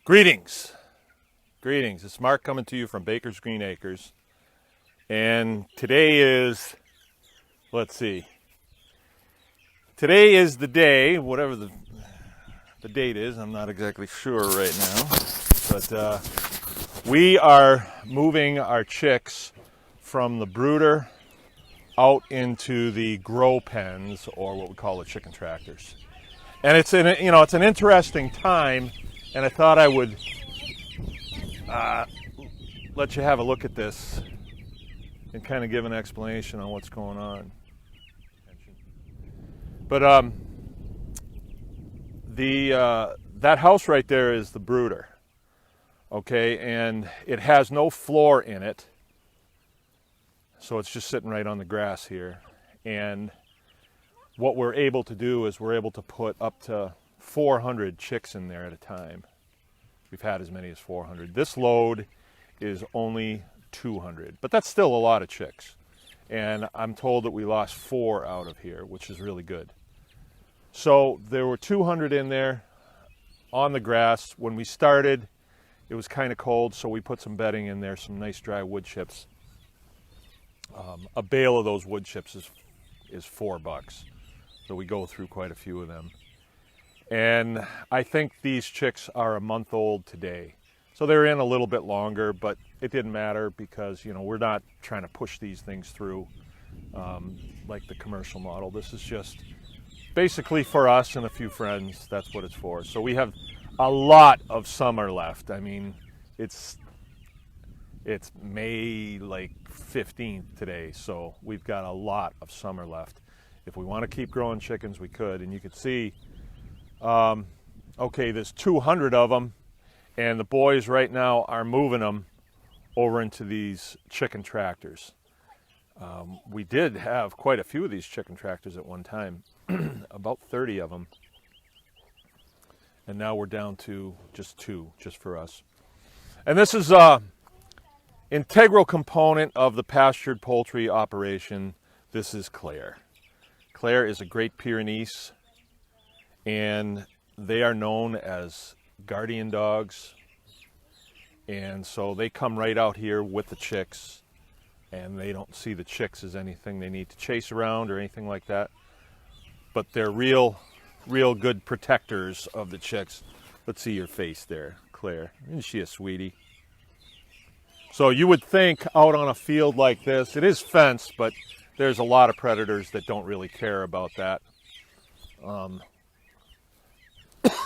Greetings. It's Mark coming to you from Baker's Green Acres. And today is, today is the day, whatever the date is, I'm not exactly sure right now. But we are moving our chicks from the brooder out into the grow pens, or what we call the chicken tractors. And it's an interesting time. And I thought I would let you have a look at this and kind of give an explanation on what's going on. But that house right there is the brooder, okay, and it has no floor in it, so it's just sitting right on the grass here. And what we're able to do is we're able to put up to 400 chicks in there at a time. We've had as many as 400. This load is only 200, but that's still a lot of chicks. And I'm told that we lost 4 out of here, which is really good. So there were 200 in there on the grass. When we started, it was kind of cold, so we put some bedding in there, some nice dry wood chips. A bale of those wood chips is $4, so we go through quite a few of them. And I think these chicks are a month old today. So they're in a little bit longer, but it didn't matter because, we're not trying to push these things through like the commercial model. This is just basically for us and a few friends. That's what it's for. So we have a lot of summer left. I mean, it's May 15th today, so we've got a lot of summer left. If we want to keep growing chickens, we could. And you can see, okay, there's 200 of them, and the boys right now are moving them over into these chicken tractors. We did have quite a few of these chicken tractors at one time, about 30 of them. And now we're down to just 2, just for us. And this is an integral component of the Pastured Poultry operation. This is Claire. Claire is a Great Pyrenees, and they are known as guardian dogs. And so they come right out here with the chicks, and they don't see the chicks as anything they need to chase around or anything like that. But they're real good protectors of the chicks. Let's see your face there, Claire. Isn't she a sweetie? So you would think out on a field like this, it is fenced, but there's a lot of predators that don't really care about that.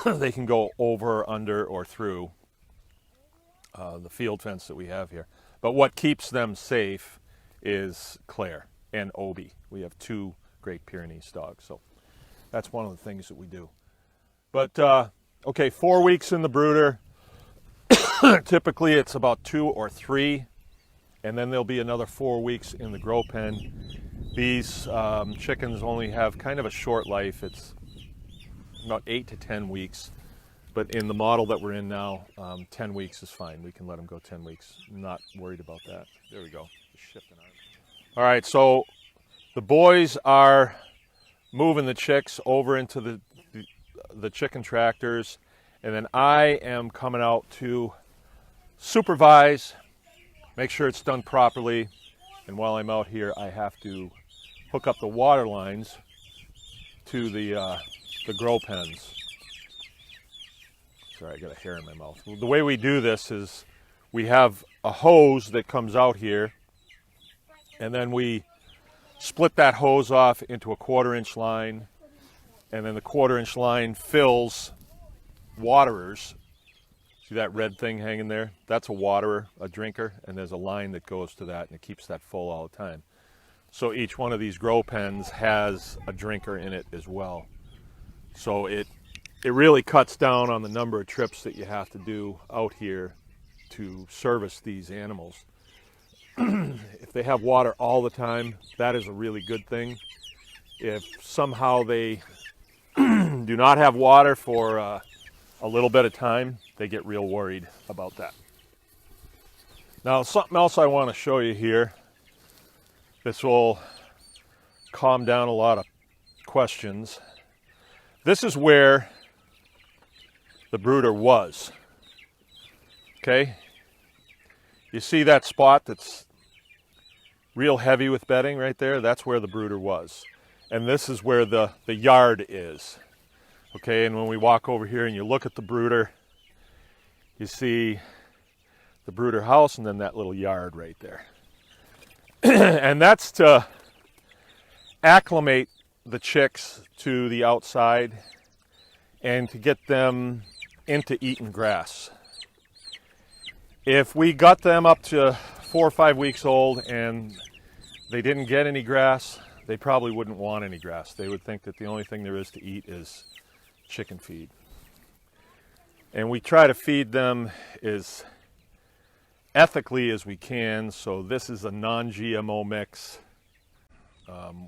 They can go over, under, or through the field fence that we have here. But what keeps them safe is Claire and Obi. We have 2 Great Pyrenees dogs, so that's one of the things that we do. But, okay, 4 weeks in the brooder. Typically it's about 2 or 3, and then there'll be another 4 weeks in the grow pen. These chickens only have kind of a short life. It's about 8 to 10 weeks, but in the model that we're in now, 10 weeks is fine. We can let them go 10 weeks. I'm not worried about that. There we go. Just shifting on. All right, so the boys are moving the chicks over into the chicken tractors, and then I am coming out to supervise, make sure it's done properly, and while I'm out here, I have to hook up the water lines to the grow pens. Sorry, I got a hair in my mouth. The way we do this is we have a hose that comes out here, and then we split that hose off into a 1/4-inch line, and then the 1/4-inch line fills waterers. See that red thing hanging there? That's a waterer, a drinker, and there's a line that goes to that, and it keeps that full all the time. So each one of these grow pens has a drinker in it as well. So it really cuts down on the number of trips that you have to do out here to service these animals. If they have water all the time, that is a really good thing. If somehow they do not have water for a little bit of time, they get real worried about that. Now, something else I want to show you here. This will calm down a lot of questions. This is where the brooder was. Okay, you see that spot that's real heavy with bedding right there? That's where the brooder was. And this is where the yard is. Okay, and when we walk over here and you look at the brooder, you see the brooder house and then that little yard right there. And that's to acclimate the chicks to the outside and to get them into eating grass. If we got them up to 4 or 5 weeks old and they didn't get any grass, they probably wouldn't want any grass. They would think that the only thing there is to eat is chicken feed. And we try to feed them as ethically as we can. So this is a non-GMO mix.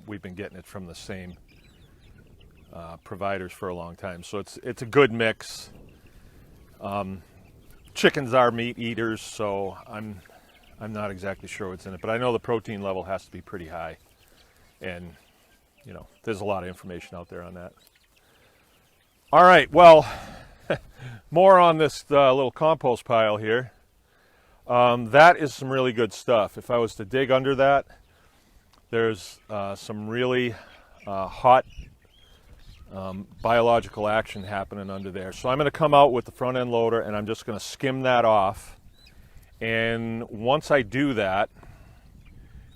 We've been getting it from the same providers for a long time. So it's a good mix. Chickens are meat eaters, so I'm not exactly sure what's in it, but I know the protein level has to be pretty high. And, you know, there's a lot of information out there on that. All right, well, more on this little compost pile here. That is some really good stuff. If I was to dig under that, there's some really hot biological action happening under there. So I'm going to come out with the front end loader and I'm just going to skim that off. And once I do that,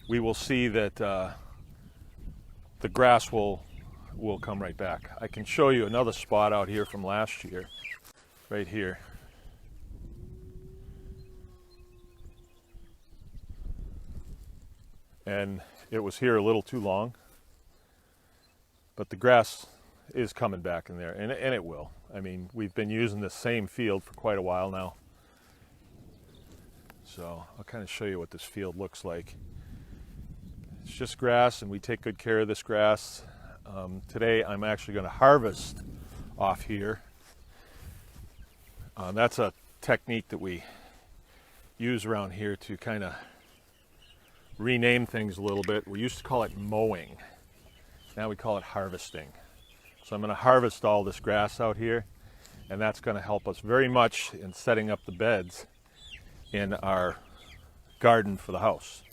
we will see that the grass will come right back. I can show you another spot out here from last year, right here. And it was here a little too long, but the grass is coming back in there, and it will. I mean, we've been using this same field for quite a while now. So I'll kind of show you what this field looks like. It's just grass, and we take good care of this grass. Today I'm actually going to harvest off here. That's a technique that we use around here to kind of rename things a little bit. We used to call it mowing. Now we call it harvesting. So I'm going to harvest all this grass out here, and that's going to help us very much in setting up the beds in our garden for the house.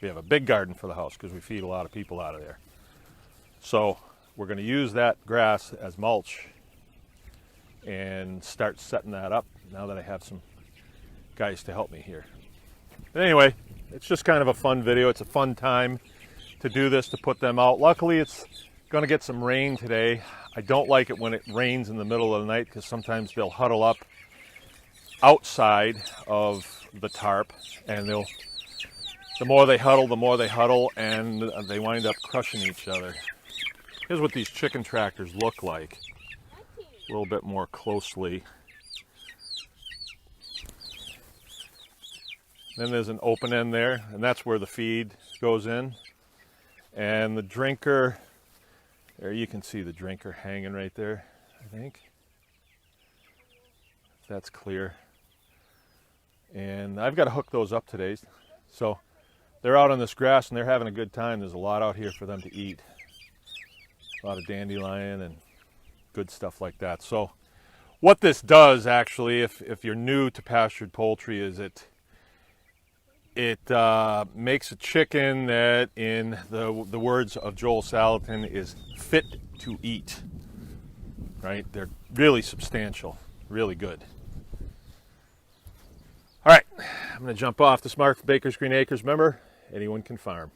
We have a big garden for the house because we feed a lot of people out of there. So we're going to use that grass as mulch and start setting that up now that I have some guys to help me here. But anyway, it's just kind of a fun video. It's a fun time to do this, to put them out. Luckily, it's going to get some rain today. I don't like it when it rains in the middle of the night because sometimes they'll huddle up outside of the tarp, and the more they huddle, and they wind up crushing each other. Here's what these chicken tractors look like a little bit more closely. Then there's an open end there, and that's where the feed goes in. And the drinker, there you can see the drinker hanging right there, I think. If that's clear. And I've got to hook those up today. So they're out on this grass and they're having a good time. There's a lot out here for them to eat. A lot of dandelion and good stuff like that. So what this does actually, if you're new to pastured poultry, is it makes a chicken that, in the words of Joel Salatin, is fit to eat. Right? They're really substantial, really good. All right, I'm going to jump off. This is Mark for Baker's Green Acres. Remember, anyone can farm.